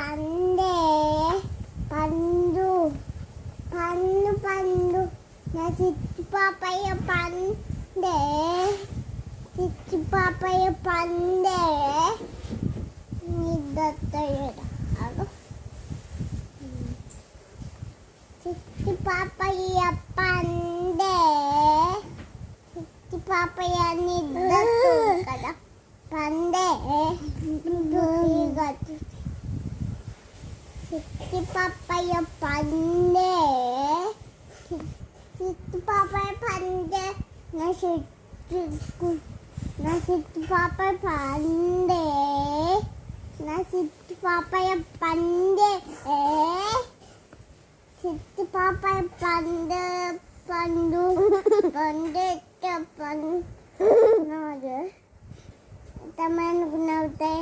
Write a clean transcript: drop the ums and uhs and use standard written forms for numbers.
పండే పండు పండు పండు నా చిట్టి పాపయ్య పండే చిట్టి పాపయ్య పండే నిద్దత్తయ్యడా చిట్టి పాపయ్య పండే చిట్టి పాపయ్య నిద్దత్తు కదా పండే చిట్టి పాపయ్య పండే చిట్టి పాపయ్య పండే నా చిట్టి పాపయ్య పండే నా చిట్టి పాపయ్య పండే చిట్టి పాపయ్య పండు పండు పండు పండు teman kenal teh